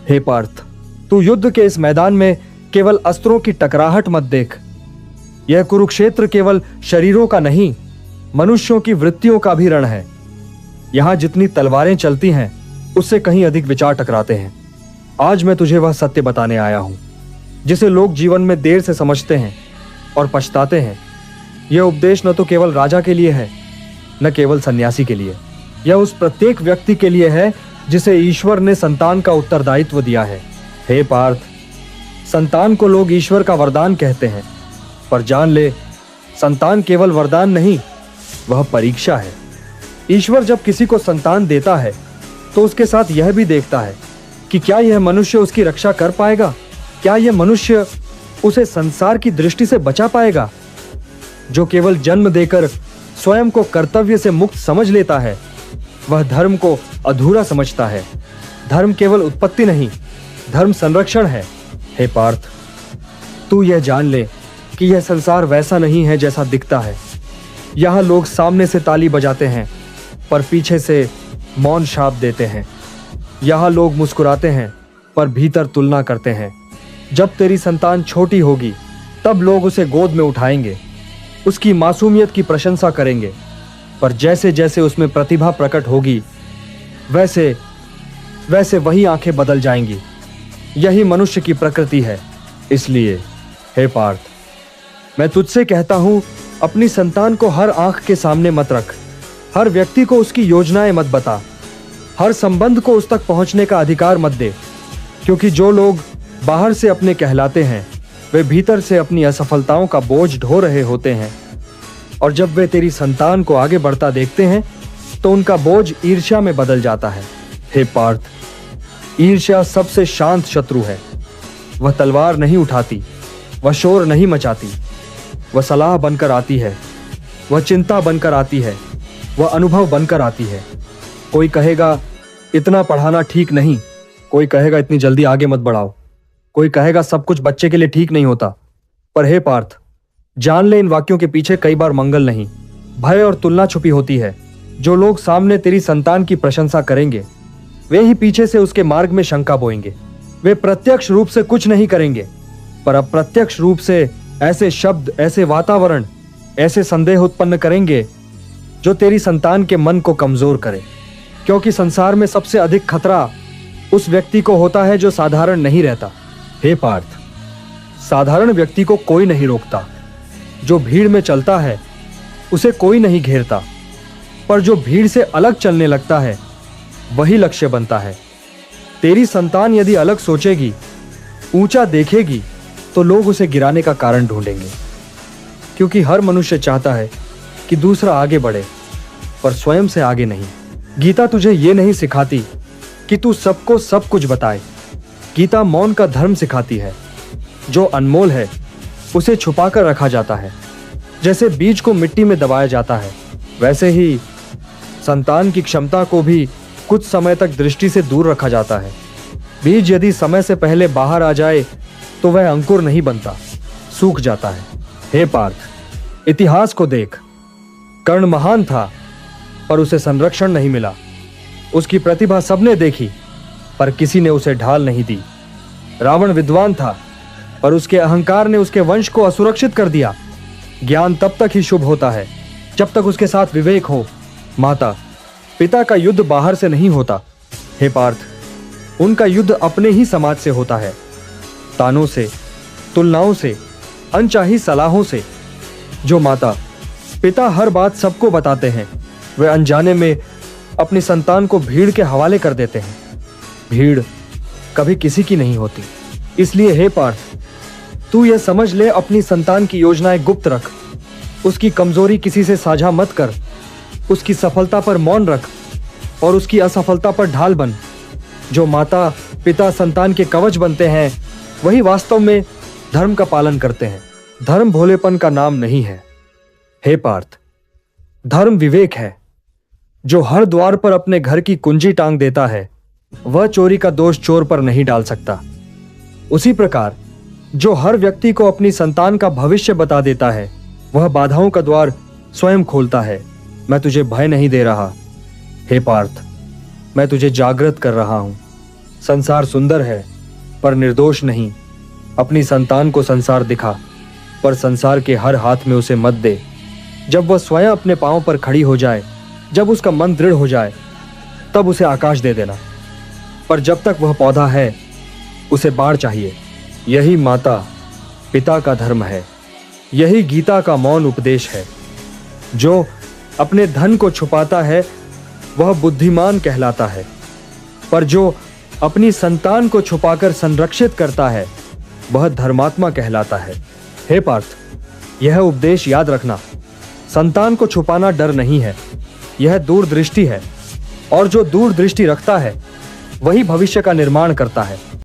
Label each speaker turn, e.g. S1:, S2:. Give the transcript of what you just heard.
S1: हे पार्थ, तू युद्ध के इस मैदान में केवल अस्त्रों की टकराहट मत देख। यह कुरुक्षेत्र केवल शरीरों का नहीं, मनुष्यों की वृत्तियों का भी रण है। यहां जितनी तलवारें चलती हैं, उससे कहीं अधिक विचार टकराते हैं। आज मैं तुझे वह सत्य बताने आया हूं जिसे लोग जीवन में देर से समझते हैं और पछताते हैं। यह उपदेश न तो केवल राजा के लिए है, न केवल सन्यासी के लिए। यह उस प्रत्येक व्यक्ति के लिए है जिसे ईश्वर ने संतान का उत्तरदायित्व दिया है। हे पार्थ, संतान को लोग ईश्वर का वरदान कहते हैं, पर जान ले, संतान केवल वरदान नहीं, वह परीक्षा है। ईश्वर जब किसी को संतान देता है तो उसके साथ यह भी देखता है कि क्या यह मनुष्य उसकी रक्षा कर पाएगा, क्या यह मनुष्य उसे संसार की दृष्टि से बचा पाएगा। जो केवल जन्म देकर स्वयं को कर्तव्य से मुक्त समझ लेता है, वह धर्म को अधूरा समझता है। धर्म केवल उत्पत्ति नहीं, धर्म संरक्षण है। हे पार्थ, तू यह जान ले कि यह संसार वैसा नहीं है जैसा दिखता है। यहाँ लोग सामने से ताली बजाते हैं पर पीछे से मौन शाप देते हैं। यहाँ लोग मुस्कुराते हैं पर भीतर तुलना करते हैं। जब तेरी संतान छोटी होगी तब लोग उसे गोद में उठाएंगे, उसकी मासूमियत की प्रशंसा करेंगे, पर जैसे जैसे उसमें प्रतिभा प्रकट होगी वैसे वैसे वही आंखें बदल जाएंगी। यही मनुष्य की प्रकृति है। इसलिए हे पार्थ, मैं तुझसे कहता हूं, अपनी संतान को हर आंख के सामने मत रख। हर व्यक्ति को उसकी योजनाएं मत बता। हर संबंध को उस तक पहुंचने का अधिकार मत दे, क्योंकि जो लोग बाहर से अपने कहलाते हैं, वे भीतर से अपनी असफलताओं का बोझ ढो रहे होते हैं। और जब वे तेरी संतान को आगे बढ़ता देखते हैं तो उनका बोझ ईर्ष्या में बदल जाता है। हे पार्थ, ईर्ष्या सबसे शांत शत्रु है। वह तलवार नहीं उठाती, वह शोर नहीं मचाती, वह सलाह बनकर आती है, वह चिंता बनकर आती है, वह अनुभव बनकर आती है। कोई कहेगा इतना पढ़ाना ठीक नहीं, कोई कहेगा इतनी जल्दी आगे मत बढ़ाओ, कोई कहेगा सब कुछ बच्चे के लिए ठीक नहीं होता। पर हे पार्थ, जान ले, इन वाक्यों के पीछे कई बार मंगल नहीं, भय और तुलना छुपी होती है। जो लोग सामने तेरी संतान की प्रशंसा करेंगे, वे ही पीछे से उसके मार्ग में शंका बोएंगे। वे प्रत्यक्ष रूप से कुछ नहीं करेंगे, पर अप्रत्यक्ष रूप से ऐसे शब्द, ऐसे वातावरण, ऐसे संदेह उत्पन्न करेंगे जो तेरी संतान के मन को कमजोर करे। क्योंकि संसार में सबसे अधिक खतरा उस व्यक्ति को होता है जो साधारण नहीं रहता। हे पार्थ, साधारण व्यक्ति को कोई नहीं रोकता, जो भीड़ में चलता है उसे कोई नहीं घेरता, पर जो भीड़ से अलग चलने लगता है वही लक्ष्य बनता है। तेरी संतान यदि अलग सोचेगी, ऊंचा देखेगी, तो लोग उसे गिराने का कारण ढूंढेंगे। क्योंकि हर मनुष्य चाहता है कि दूसरा आगे बढ़े, पर स्वयं से आगे नहीं। गीता तुझे ये नहीं सिखाती कि तू सबको सब कुछ बताए। गीता मौन का धर्म सिखाती है। जो अनमोल है उसे छुपाकर रखा जाता है। जैसे बीज को मिट्टी में दबाया जाता है, वैसे ही संतान की क्षमता को भी कुछ समय तक दृष्टि से दूर रखा जाता है। बीज यदि समय से पहले बाहर आ जाए तो वह अंकुर नहीं बनता, सूख जाता है। हे पार्थ, इतिहास को देख। कर्ण महान था पर उसे संरक्षण नहीं मिला। उसकी प्रतिभा सबने देखी पर किसी ने उसे ढाल नहीं दी। रावण विद्वान था पर उसके अहंकार ने उसके वंश को असुरक्षित कर दिया। ज्ञान तब तक ही शुभ होता है जब तक उसके साथ विवेक हो। माता पिता का युद्ध बाहर से नहीं होता। हे पार्थ, उनका युद्ध अपने ही समाज से होता है। तानों से, तुलनाओं से, अनचाही सलाहों से। जो माता पिता हर बात सबको बताते हैं, वे अनजाने में अपनी संतान को भीड़ के हवाले कर देते हैं। भीड़ कभी किसी की नहीं होती। इसलिए हे पार्थ, तू यह समझ ले, अपनी संतान की योजनाएं गुप्त रख। उसकी कमजोरी किसी से साझा मत कर। उसकी सफलता पर मौन रख और उसकी असफलता पर ढाल बन। जो माता पिता संतान के कवच बनते हैं, वही वास्तव में धर्म का पालन करते हैं। धर्म भोलेपन का नाम नहीं है। हे पार्थ, धर्म विवेक है। जो हर द्वार पर अपने घर की कुंजी टांग देता है, वह चोरी का दोष चोर पर नहीं डाल सकता। उसी प्रकार जो हर व्यक्ति को अपनी संतान का भविष्य बता देता है, वह बाधाओं का द्वार स्वयं खोलता है। मैं तुझे भय नहीं दे रहा। हे पार्थ, मैं तुझे जागृत कर रहा हूं। संसार सुंदर है पर निर्दोष नहीं। अपनी संतान को संसार दिखा, पर संसार के हर हाथ में उसे मत दे। जब वह स्वयं अपने पांव पर खड़ी हो जाए, जब उसका मन दृढ़ हो जाए, तब उसे आकाश दे देना। पर जब तक वह पौधा है, उसे बाढ़ चाहिए। यही माता पिता का धर्म है, यही गीता का मौन उपदेश है। जो अपने धन को छुपाता है वह बुद्धिमान कहलाता है, पर जो अपनी संतान को छुपाकर संरक्षित करता है वह धर्मात्मा कहलाता है। हे पार्थ, यह उपदेश याद रखना। संतान को छुपाना डर नहीं है, यह दूरदृष्टि है, और जो दूरदृष्टि रखता है वही भविष्य का निर्माण करता है।